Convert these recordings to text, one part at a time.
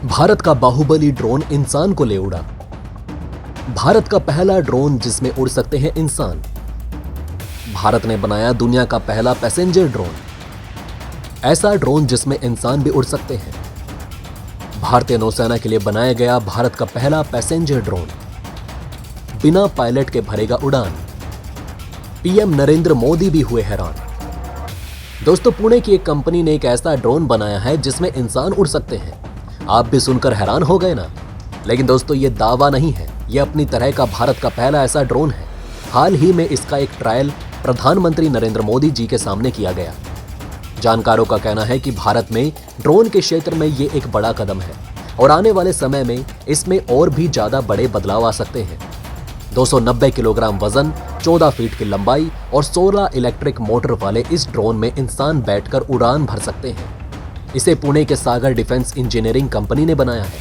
भारत का बाहुबली ड्रोन इंसान को ले उड़ा। भारत का पहला ड्रोन जिसमें उड़ सकते हैं इंसान। भारत ने बनाया दुनिया का पहला पैसेंजर ड्रोन, ऐसा ड्रोन जिसमें इंसान भी उड़ सकते हैं। भारतीय नौसेना के लिए बनाया गया भारत का पहला पैसेंजर ड्रोन, बिना पायलट के भरेगा उड़ान। पीएम नरेंद्र मोदी भी हुए हैरान। दोस्तों, पुणे की एक कंपनी ने एक ऐसा ड्रोन बनाया है जिसमें इंसान उड़ सकते हैं। आप भी सुनकर हैरान हो गए ना? लेकिन दोस्तों, ये दावा नहीं है, ये अपनी तरह का भारत का पहला ऐसा ड्रोन है। हाल ही में इसका एक ट्रायल प्रधानमंत्री नरेंद्र मोदी जी के सामने किया गया। जानकारों का कहना है कि भारत में ड्रोन के क्षेत्र में ये एक बड़ा कदम है और आने वाले समय में इसमें और भी ज्यादा बड़े बदलाव आ सकते हैं। 290 किलोग्राम वजन, 14 फीट की लंबाई और 16 इलेक्ट्रिक मोटर वाले इस ड्रोन में इंसान बैठकर उड़ान भर सकते हैं। इसे पुणे के सागर डिफेंस इंजीनियरिंग कंपनी ने बनाया है,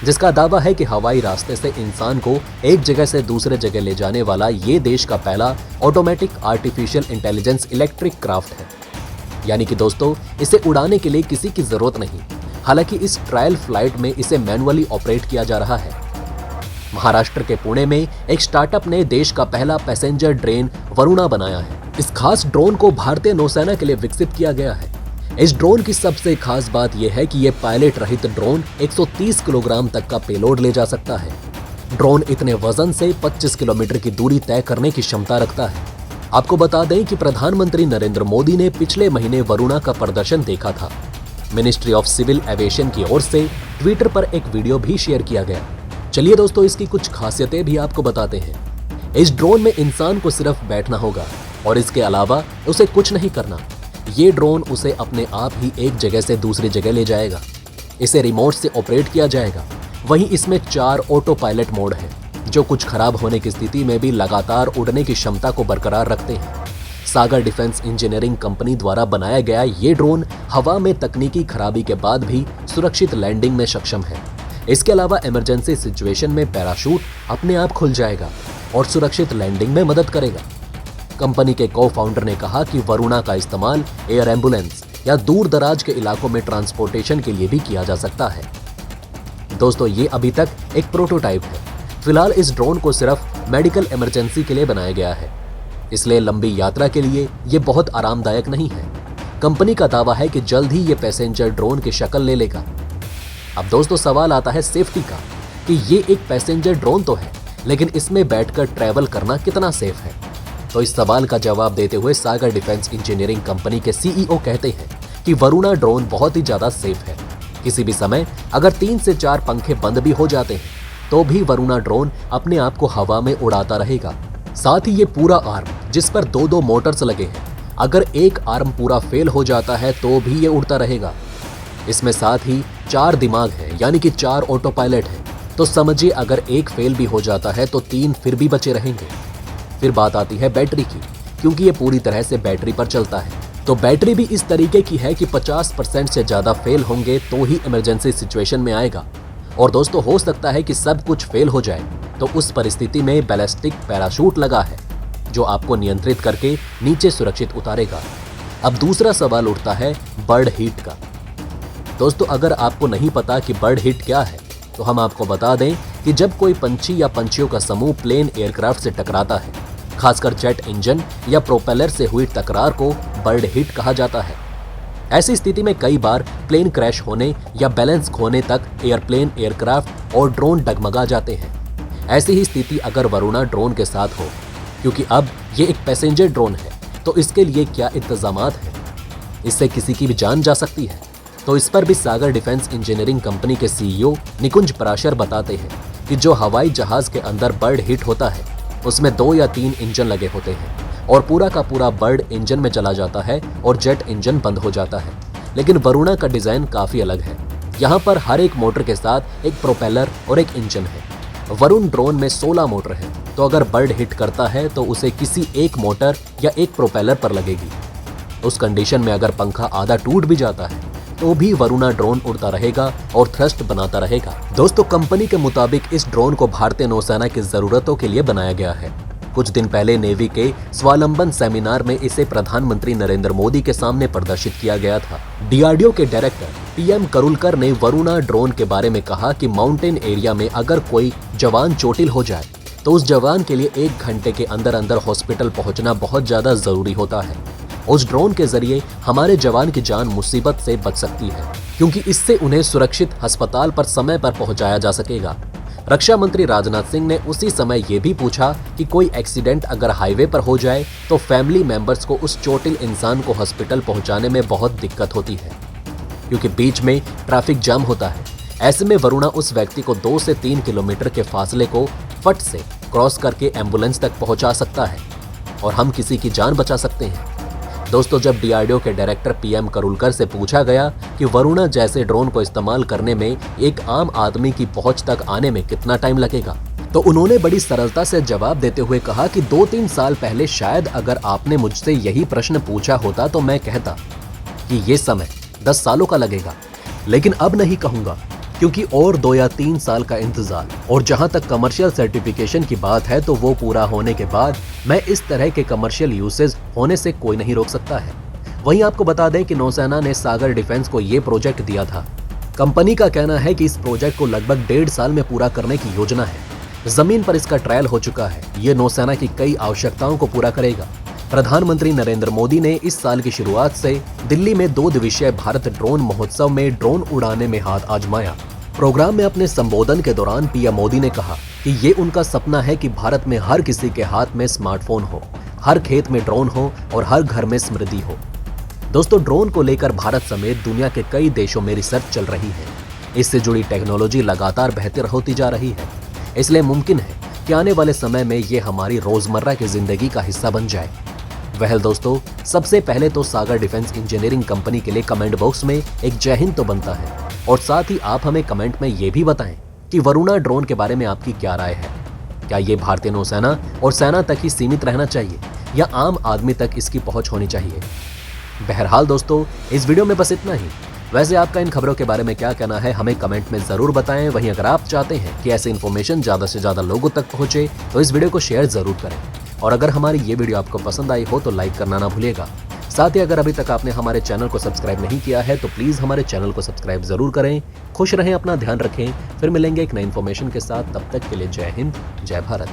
जिसका दावा है कि हवाई रास्ते से इंसान को एक जगह से दूसरे जगह ले जाने वाला ये देश का पहला automatic artificial intelligence electric craft है। यानी कि दोस्तों, इसे उड़ाने के लिए किसी की जरूरत नहीं। हालांकि इस ट्रायल फ्लाइट में इसे मैनुअली ऑपरेट किया जा रहा है। महाराष्ट्र के पुणे में एक स्टार्टअप ने देश का पहला पैसेंजर ड्रोन वरुणा बनाया है। इस खास ड्रोन को भारतीय नौसेना के लिए विकसित किया गया है। इस ड्रोन की सबसे खास बात यह है कि यह पायलट रहित ड्रोन 130 किलोग्राम तक का पेलोड ले जा सकता है। ड्रोन इतने वजन से 25 किलोमीटर की दूरी तय करने की क्षमता रखता है। आपको बता दें कि प्रधानमंत्री नरेंद्र मोदी ने पिछले महीने वरुणा का प्रदर्शन देखा था। मिनिस्ट्री ऑफ सिविल एविएशन की ओर से ट्विटर पर एक वीडियो भी शेयर किया गया। चलिए दोस्तों, इसकी कुछ खासियतें भी आपको बताते हैं। इस ड्रोन में इंसान को सिर्फ बैठना होगा और इसके अलावा उसे कुछ नहीं करना। ये ड्रोन उसे अपने आप ही एक जगह से दूसरी जगह ले जाएगा। इसे रिमोट से ऑपरेट किया जाएगा। वहीं इसमें 4 ऑटो पायलट मोड हैं, जो कुछ खराब होने की स्थिति में भी लगातार उड़ने की क्षमता को बरकरार रखते हैं। सागर डिफेंस इंजीनियरिंग कंपनी द्वारा बनाया गया ये ड्रोन हवा में तकनीकी खराबी के बाद भी सुरक्षित लैंडिंग में सक्षम है। इसके अलावा इमरजेंसी सिचुएशन में पैराशूट अपने आप खुल जाएगा और सुरक्षित लैंडिंग में मदद करेगा। कंपनी के को-फाउंडर ने कहा कि वरुणा का इस्तेमाल एयर एम्बुलेंस या दूर दराज के इलाकों में ट्रांसपोर्टेशन के लिए भी किया जा सकता है। दोस्तों, ये अभी तक एक प्रोटोटाइप है। फिलहाल इस ड्रोन को सिर्फ मेडिकल इमरजेंसी के लिए बनाया गया है, इसलिए लंबी यात्रा के लिए ये बहुत आरामदायक नहीं है। कंपनी का दावा है कि जल्द ही ये पैसेंजर ड्रोन की शक्ल ले लेगा। अब दोस्तों, सवाल आता है सेफ्टी का कि ये एक पैसेंजर ड्रोन तो है, लेकिन इसमें बैठकर ट्रैवल करना कितना सेफ है। तो इस सवाल का जवाब देते हुए सागर डिफेंस इंजीनियरिंग कंपनी के सीईओ कहते हैं कि वरुणा ड्रोन बहुत ही ज्यादा सेफ है। किसी भी समय अगर 3 से 4 पंखे बंद भी हो जाते हैं तो भी वरुणा ड्रोन अपने आप को हवा में उड़ाता रहेगा। साथ ही ये पूरा आर्म, जिस पर 2-2 मोटर्स लगे हैं, अगर एक आर्म पूरा फेल हो जाता है तो भी ये उड़ता रहेगा। इसमें साथ ही 4 दिमाग हैं, यानी कि 4 ऑटो पायलट हैं। तो समझिए, अगर एक फेल भी हो जाता है तो 3 फिर भी बचे रहेंगे। फिर बात आती है बैटरी की, क्योंकि ये पूरी तरह से बैटरी पर चलता है। तो बैटरी भी इस तरीके की है कि 50% से ज्यादा फेल होंगे तो ही इमरजेंसी सिचुएशन में आएगा। और दोस्तों, हो सकता है कि सब कुछ फेल हो जाए, तो उस परिस्थिति में बैलिस्टिक पैराशूट लगा है, जो आपको नियंत्रित करके नीचे सुरक्षित उतारेगा। अब दूसरा सवाल उठता है बर्ड हीट का। दोस्तों, अगर आपको नहीं पता कि बर्ड हीट क्या है, तो हम आपको बता दें कि जब कोई पंछी या पंछियों का समूह प्लेन एयरक्राफ्ट से टकराता है, खासकर जेट इंजन या प्रोपेलर से हुई टकरार को बर्ड हीट कहा जाता है। ऐसी स्थिति में कई बार प्लेन क्रैश होने या बैलेंस खोने तक एयरप्लेन, एयरक्राफ्ट और ड्रोन डगमगा जाते हैं। ऐसी ही स्थिति अगर वरुणा ड्रोन के साथ हो, क्योंकि अब ये एक पैसेंजर ड्रोन है, तो इसके लिए क्या इंतजामात हैं? इससे किसी की भी जान जा सकती है। तो इस पर भी सागर डिफेंस इंजीनियरिंग कंपनी के सीईओ निकुंज पराशर बताते हैं कि जो हवाई जहाज के अंदर बर्ड हिट होता है, उसमें 2 या 3 इंजन लगे होते हैं और पूरा का पूरा बर्ड इंजन में चला जाता है और जेट इंजन बंद हो जाता है। लेकिन वरुणा का डिजाइन काफी अलग है। यहाँ पर हर एक मोटर के साथ एक प्रोपेलर और एक इंजन है। वरुण ड्रोन में 16 मोटर है, तो अगर बर्ड हिट करता है तो उसे किसी एक मोटर या एक प्रोपेलर पर लगेगी। उस कंडीशन में अगर पंखा आधा टूट भी जाता है तो भी वरुणा ड्रोन उड़ता रहेगा और थ्रस्ट बनाता रहेगा। दोस्तों, कंपनी के मुताबिक इस ड्रोन को भारतीय नौसेना की जरूरतों के लिए बनाया गया है। कुछ दिन पहले नेवी के स्वावलंबन सेमिनार में इसे प्रधानमंत्री नरेंद्र मोदी के सामने प्रदर्शित किया गया था। डीआरडीओ के डायरेक्टर पीएम करुलकर ने वरुणा ड्रोन के बारे में कहा कि माउंटेन एरिया में अगर कोई जवान चोटिल हो जाए तो उस जवान के लिए 1 घंटे के अंदर अंदर हॉस्पिटल पहुंचना बहुत ज्यादा जरूरी होता है। उस ड्रोन के जरिए हमारे जवान की जान मुसीबत से बच सकती है, क्योंकि इससे उन्हें सुरक्षित अस्पताल पर समय पर पहुंचाया जा सकेगा। रक्षा मंत्री राजनाथ सिंह ने उसी समय ये भी पूछा कि कोई एक्सीडेंट अगर हाईवे पर हो जाए तो फैमिली मेंबर्स को उस चोटिल इंसान को हॉस्पिटल पहुंचाने में बहुत दिक्कत होती है, क्योंकि बीच में ट्रैफिक जाम होता है। ऐसे में वरुणा उस व्यक्ति को 2 से 3 किलोमीटर के फासले को फट से क्रॉस करके एम्बुलेंस तक पहुंचा सकता है और हम किसी की जान बचा सकते हैं। दोस्तों, जब डीआरडीओ के डायरेक्टर पीएम करुलकर से पूछा गया कि वरुणा जैसे ड्रोन को इस्तेमाल करने में एक आम आदमी की पहुंच तक आने में कितना टाइम लगेगा, तो उन्होंने बड़ी सरलता से जवाब देते हुए कहा कि 2-3 साल पहले शायद अगर आपने मुझसे यही प्रश्न पूछा होता तो मैं कहता कि ये समय 10 सालों का लगेगा, लेकिन अब नहीं कहूंगा, क्योंकि और 2 या 3 साल का इंतजार। और जहां तक कमर्शियल सर्टिफिकेशन की बात है तो वो पूरा होने के बाद मैं इस तरह के कमर्शियल यूसेज होने से कोई नहीं रोक सकता है। वहीं आपको बता दें कि नौसेना ने सागर डिफेंस को ये प्रोजेक्ट दिया था। कंपनी का कहना है कि इस प्रोजेक्ट को लगभग 1.5 साल में पूरा करने की योजना है। जमीन पर इसका ट्रायल हो चुका है। ये नौसेना की कई आवश्यकताओं को पूरा करेगा। प्रधानमंत्री नरेंद्र मोदी ने इस साल की शुरुआत से दिल्ली में 2 दिवसीय भारत ड्रोन महोत्सव में ड्रोन उड़ाने में हाथ आजमाया। प्रोग्राम में अपने संबोधन के दौरान पीएम मोदी ने कहा कि ये उनका सपना है कि भारत में हर किसी के हाथ में स्मार्टफोन हो, हर खेत में ड्रोन हो और हर घर में स्मृति हो। दोस्तों, ड्रोन को लेकर भारत समेत दुनिया के कई देशों में रिसर्च चल रही है। इससे जुड़ी टेक्नोलॉजी लगातार बेहतर होती जा रही है। इसलिए मुमकिन है कि आने वाले समय में ये हमारी रोजमर्रा की जिंदगी का हिस्सा बन जाए। वह दोस्तों, सबसे पहले तो सागर डिफेंस इंजीनियरिंग कंपनी के लिए कमेंट बॉक्स में एक जय हिंद तो बनता है, और साथ ही आप हमें कमेंट में ये भी बताएं कि वरुणा ड्रोन के बारे में आपकी क्या राय है। क्या ये भारतीय नौसेना और सेना तक ही सीमित रहना चाहिए या आम आदमी तक इसकी पहुंच होनी चाहिए? बहरहाल दोस्तों, इस वीडियो में बस इतना ही। वैसे आपका इन खबरों के बारे में क्या कहना है हमें कमेंट में जरूर बताएं। वहीं अगर आप चाहते हैं कि ऐसी इन्फॉर्मेशन ज्यादा से ज्यादा लोगों तक पहुंचे तो इस वीडियो को शेयर जरूर करें, और अगर हमारी ये वीडियो आपको पसंद आई हो तो लाइक करना ना भूलिएगा। साथ ही अगर अभी तक आपने हमारे चैनल को सब्सक्राइब नहीं किया है तो प्लीज हमारे चैनल को सब्सक्राइब जरूर करें। खुश रहें, अपना ध्यान रखें। फिर मिलेंगे एक नई इन्फॉर्मेशन के साथ। तब तक के लिए जय हिंद, जय भारत।